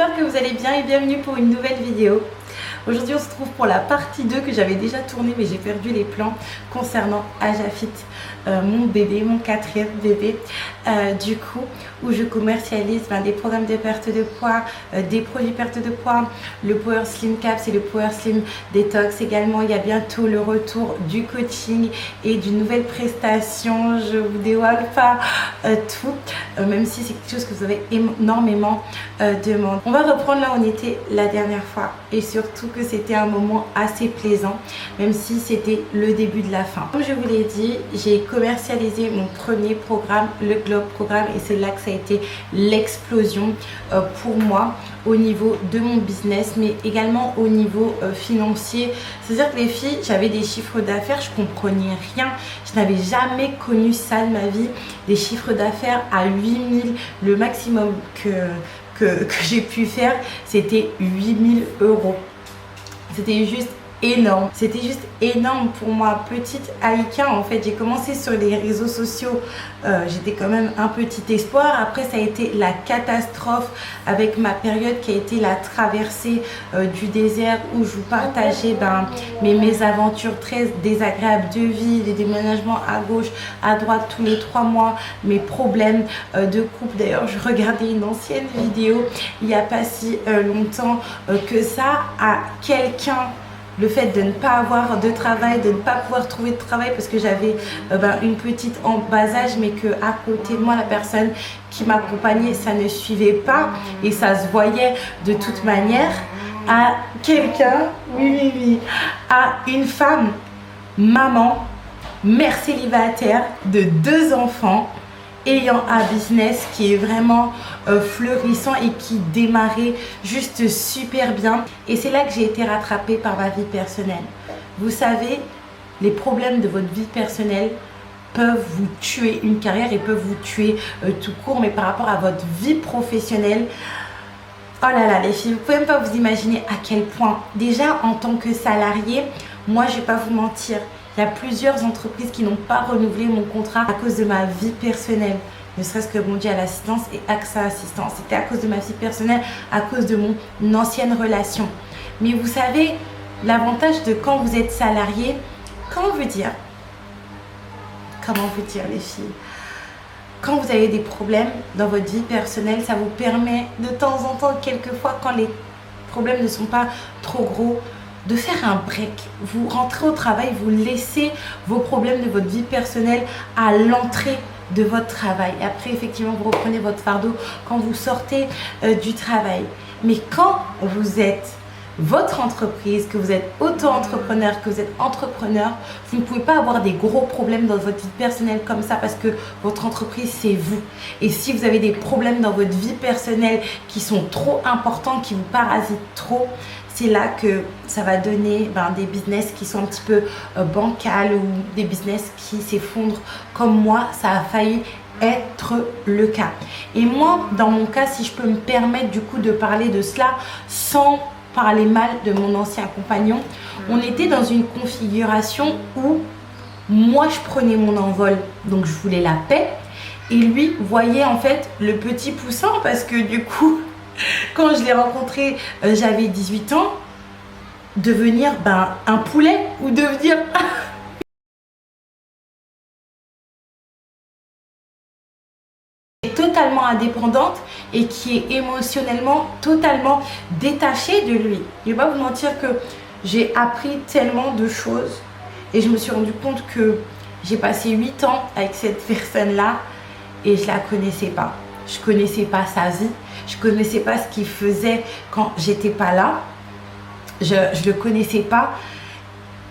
j'espère que vous allez bien et bienvenue pour une nouvelle vidéo. Aujourd'hui on se trouve pour la partie 2 que j'avais déjà tournée mais j'ai perdu les plans concernant Ajafit, mon bébé, mon quatrième bébé, du coup où je commercialise des programmes de perte de poids, des produits perte de poids, le Power Slim Caps et le Power Slim Detox également. Il y a bientôt le retour du coaching et d'une nouvelle prestation, je vous dévoile pas tout, même si c'est quelque chose que vous avez énormément demandé. On va reprendre là où on était la dernière fois et surtout que c'était un moment assez plaisant, même si c'était le début de la fin. Comme je vous l'ai dit, j'ai commercialisé mon premier programme, le Globe Programme, et c'est là que ça a été l'explosion pour moi au niveau de mon business, mais également au niveau financier. C'est-à-dire que les filles, j'avais des chiffres d'affaires, je comprenais rien, je n'avais jamais connu ça de ma vie, des chiffres d'affaires à 8000, le maximum que j'ai pu faire, c'était 8000 €. C'était juste énorme. C'était juste énorme pour moi. Petite Aïka, en fait, j'ai commencé sur les réseaux sociaux. J'étais quand même un petit espoir. Après, ça a été la catastrophe avec ma période qui a été la traversée du désert où je vous partageais mes mésaventures très désagréables de vie, les déménagements à gauche, à droite tous les 3 mois, mes problèmes de couple. D'ailleurs, je regardais une ancienne vidéo il n'y a pas si longtemps que ça à quelqu'un. Le fait de ne pas avoir de travail, de ne pas pouvoir trouver de travail parce que j'avais une petite en bas âge, mais que à côté de moi, la personne qui m'accompagnait, ça ne suivait pas et ça se voyait de toute manière. À quelqu'un, oui, à une femme, maman, mère célibataire de 2 enfants, ayant un business qui est vraiment fleurissant et qui démarrait juste super bien. Et c'est là que j'ai été rattrapée par ma vie personnelle. Vous savez, les problèmes de votre vie personnelle peuvent vous tuer une carrière et peuvent vous tuer tout court, mais par rapport à votre vie professionnelle, oh là là les filles, vous pouvez même pas vous imaginer à quel point. Déjà en tant que salarié, moi je vais pas vous mentir, il y a plusieurs entreprises qui n'ont pas renouvelé mon contrat à cause de ma vie personnelle. Ne serait-ce que Mondial Assistance et AXA Assistance. C'était à cause de ma vie personnelle, à cause de mon ancienne relation. Mais vous savez, l'avantage de quand vous êtes salarié, comment vous dire les filles, quand vous avez des problèmes dans votre vie personnelle, ça vous permet de temps en temps, quelquefois, quand les problèmes ne sont pas trop gros, de faire un break. Vous rentrez au travail, vous laissez vos problèmes de votre vie personnelle à l'entrée de votre travail. Et après, effectivement, vous reprenez votre fardeau quand vous sortez du travail. Mais quand vous êtes votre entreprise, que vous êtes auto-entrepreneur, que vous êtes entrepreneur, vous ne pouvez pas avoir des gros problèmes dans votre vie personnelle comme ça parce que votre entreprise, c'est vous. Et si vous avez des problèmes dans votre vie personnelle qui sont trop importants, qui vous parasitent trop, c'est là que ça va donner des business qui sont un petit peu bancals ou des business qui s'effondrent. Comme moi, ça a failli être le cas. Et moi, dans mon cas, si je peux me permettre du coup de parler de cela sans parler mal de mon ancien compagnon, on était dans une configuration où moi je prenais mon envol, donc je voulais la paix, et lui voyait en fait le petit poussin parce que du coup quand je l'ai rencontré, j'avais 18 ans, devenir un poulet ou devenir totalement indépendante et qui est émotionnellement totalement détachée de lui. Je ne vais pas vous mentir que j'ai appris tellement de choses et je me suis rendu compte que j'ai passé 8 ans avec cette personne-là et je la connaissais pas. Je connaissais pas sa vie, je connaissais pas ce qu'il faisait quand j'étais pas là. Je le connaissais pas.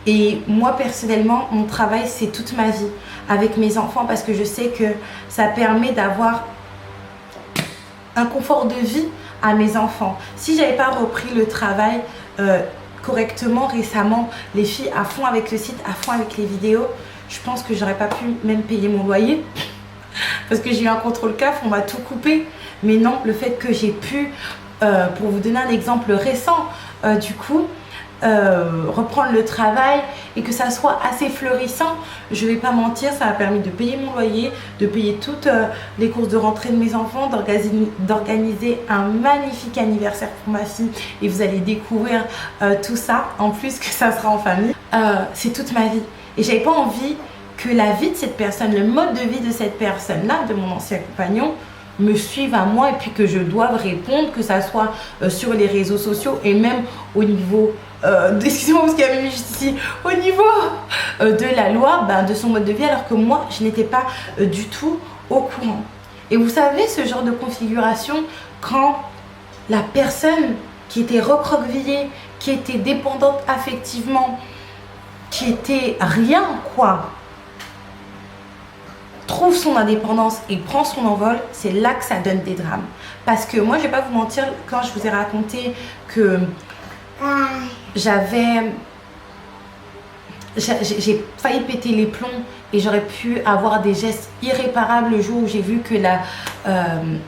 Et moi personnellement, mon travail c'est toute ma vie avec mes enfants parce que je sais que ça permet d'avoir un confort de vie à mes enfants. Si j'avais pas repris le travail correctement récemment, les filles à fond avec le site, à fond avec les vidéos, je pense que j'aurais pas pu même payer mon loyer parce que j'ai eu un contrôle CAF, on m'a tout coupé. Mais non, le fait que j'ai pu, pour vous donner un exemple récent, du coup, reprendre le travail et que ça soit assez florissant. Je vais pas mentir, ça m'a permis de payer mon loyer, de payer toutes les courses de rentrée de mes enfants, d'organiser un magnifique anniversaire pour ma fille, et vous allez découvrir tout ça, en plus que ça sera en famille. C'est toute ma vie et j'avais pas envie que la vie de cette personne, le mode de vie de cette personne-là, de mon ancien compagnon, me suivent à moi et puis que je doive répondre, que ça soit sur les réseaux sociaux et même au niveau, excusez-moi parce qu'il y a même juste ici, au niveau de la loi, de son mode de vie, alors que moi, je n'étais pas du tout au courant. Et vous savez, ce genre de configuration, quand la personne qui était recroquevillée, qui était dépendante affectivement, qui était rien, quoi, trouve son indépendance et prend son envol, c'est là que ça donne des drames. Parce que moi, je vais pas vous mentir, quand je vous ai raconté que j'ai failli péter les plombs et j'aurais pu avoir des gestes irréparables le jour où j'ai vu que la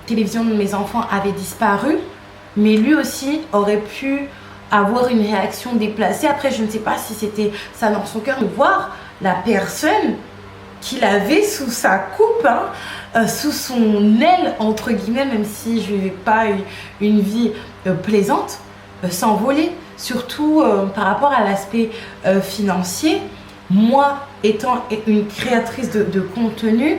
télévision de mes enfants avait disparu, mais lui aussi aurait pu avoir une réaction déplacée. Après, je ne sais pas si c'était ça dans son cœur, de voir la personne qu'il avait sous sa coupe, sous son aile, entre guillemets, même si je n'ai pas eu une vie plaisante, s'envoler, surtout par rapport à l'aspect financier. Moi, étant une créatrice de contenu,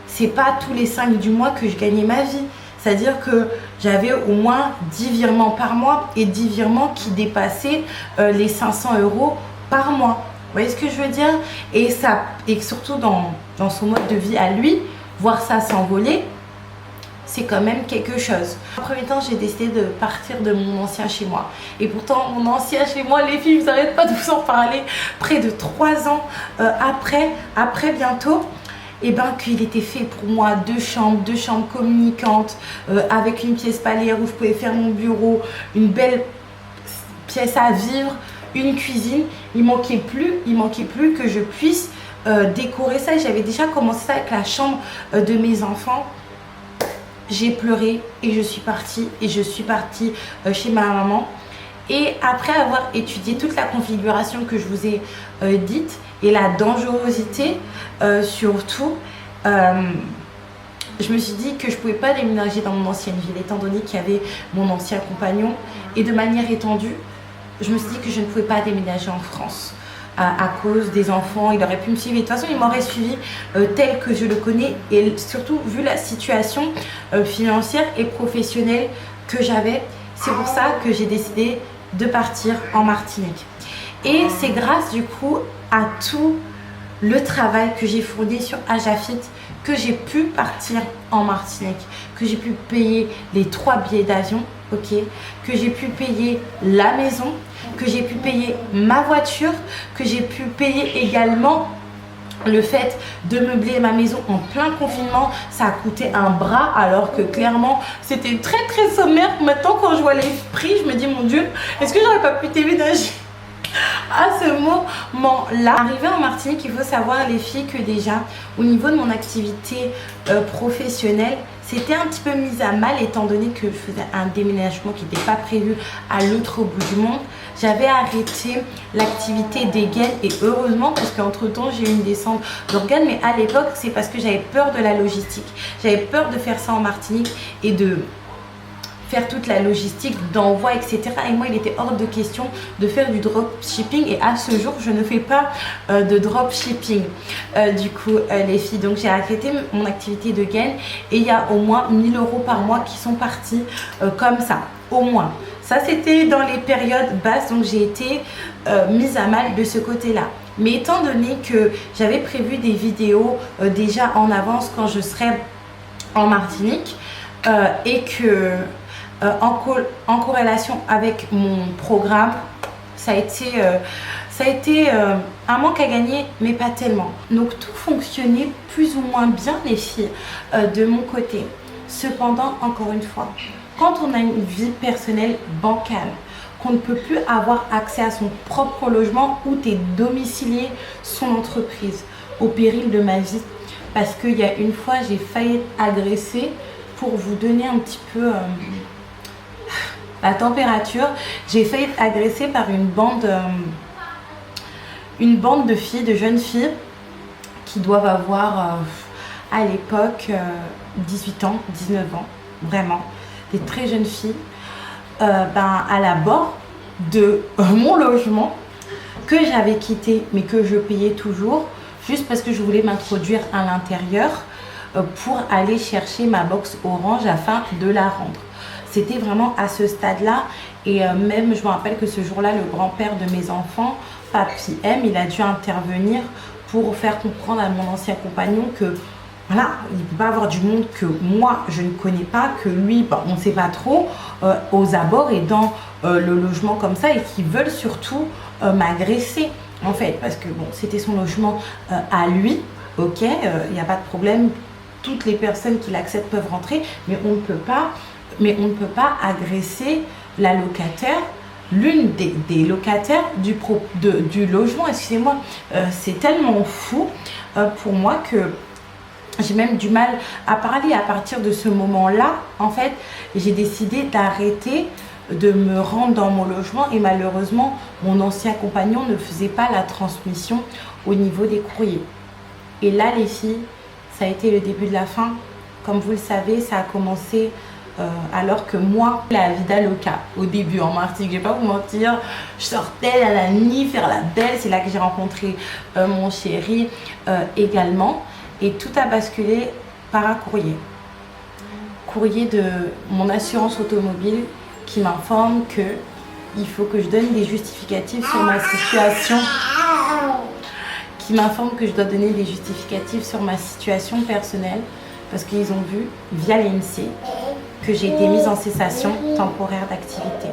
c'est pas tous les 5 du mois que je gagnais ma vie. C'est-à-dire que j'avais au moins 10 virements par mois et 10 virements qui dépassaient les 500 € par mois. Vous voyez ce que je veux dire? Et surtout dans son mode de vie à lui, voir ça s'envoler, c'est quand même quelque chose. En premier temps, j'ai décidé de partir de mon ancien chez moi. Et pourtant, mon ancien chez moi, les filles, vous n'arrêtez pas de vous en parler, près de 3 ans après bientôt, et qu'il était fait pour moi, 2 chambres communicantes, avec une pièce palière où je pouvais faire mon bureau, une belle pièce à vivre, une cuisine. Il manquait plus que je puisse décorer ça. J'avais déjà commencé ça avec la chambre de mes enfants. J'ai pleuré et je suis partie chez ma maman. Et après avoir étudié toute la configuration que je vous ai dite et la dangerosité surtout, je me suis dit que je ne pouvais pas déménager dans mon ancienne ville étant donné qu'il y avait mon ancien compagnon, et de manière étendue, je me suis dit que je ne pouvais pas déménager en France à cause des enfants. Il aurait pu me suivre et de toute façon il m'aurait suivi tel que je le connais, et surtout vu la situation financière et professionnelle que j'avais. C'est pour ça que j'ai décidé de partir en Martinique, et c'est grâce du coup à tout le travail que j'ai fourni sur Ajafit que j'ai pu partir en Martinique, que j'ai pu payer les 3 billets d'avion, ok, que j'ai pu payer la maison, que j'ai pu payer ma voiture, que j'ai pu payer également le fait de meubler ma maison en plein confinement. Ça a coûté un bras, alors que clairement c'était très sommaire. Maintenant, quand je vois les prix, je me dis mon Dieu, est-ce que j'aurais pas pu déménager à ce moment-là? Arrivé en Martinique, il faut savoir les filles que déjà au niveau de mon activité professionnelle, c'était un petit peu mis à mal étant donné que je faisais un déménagement qui n'était pas prévu à l'autre bout du monde. J'avais arrêté l'activité des gaines, et heureusement, parce qu'entre temps j'ai eu une descente d'organes, mais à l'époque c'est parce que j'avais peur de la logistique. J'avais peur de faire ça en Martinique et de faire toute la logistique d'envoi, etc. Et moi, il était hors de question de faire du dropshipping, et à ce jour, je ne fais pas de dropshipping. Du coup, les filles, donc j'ai arrêté mon activité de gaine, et il y a au moins 1 000 € par mois qui sont partis comme ça, au moins. Ça, c'était dans les périodes basses, donc j'ai été mise à mal de ce côté-là. Mais étant donné que j'avais prévu des vidéos déjà en avance quand je serai en Martinique, et que en corrélation avec mon programme, ça a été un manque à gagner, mais pas tellement. Donc tout fonctionnait plus ou moins bien, les filles, de mon côté. Cependant, encore une fois, quand on a une vie personnelle bancale, qu'on ne peut plus avoir accès à son propre logement, où tu es domicilié son entreprise, au péril de ma vie, parce qu'il y a une fois j'ai failli être agressée. Pour vous donner un petit peu la température. J'ai failli être agressée par une bande de filles, de jeunes filles qui doivent avoir à l'époque 18 ans, 19 ans, vraiment, des très jeunes filles, à la bord de mon logement que j'avais quitté mais que je payais toujours juste parce que je voulais m'introduire à l'intérieur pour aller chercher ma box orange afin de la rendre. C'était vraiment à ce stade-là et même je me rappelle que ce jour-là, le grand-père de mes enfants, Papy M, il a dû intervenir pour faire comprendre à mon ancien compagnon que voilà, il ne peut pas avoir du monde que moi je ne connais pas, que lui on ne sait pas trop aux abords et dans le logement comme ça et qui veulent surtout m'agresser en fait parce que bon c'était son logement à lui, ok, il n'y a pas de problème, toutes les personnes qui l'acceptent peuvent rentrer mais on ne peut pas agresser la locataire, l'une des locataires du logement, excusez-moi, c'est tellement fou pour moi que j'ai même du mal à parler. À partir de ce moment-là, en fait, j'ai décidé d'arrêter de me rendre dans mon logement et malheureusement, mon ancien compagnon ne faisait pas la transmission au niveau des courriers. Et là, les filles, ça a été le début de la fin. Comme vous le savez, ça a commencé alors que moi, la vie d'Aloca, au début en Martinique, je vais pas vous mentir, je sortais à la nuit faire la belle. C'est là que j'ai rencontré mon chéri également. Et tout a basculé par un courrier. Courrier de mon assurance automobile qui m'informe qu'il faut que je donne des justificatifs sur ma situation. Qui m'informe que je dois donner des justificatifs sur ma situation personnelle parce qu'ils ont vu via l'INSEE que j'ai été mise en cessation temporaire d'activité.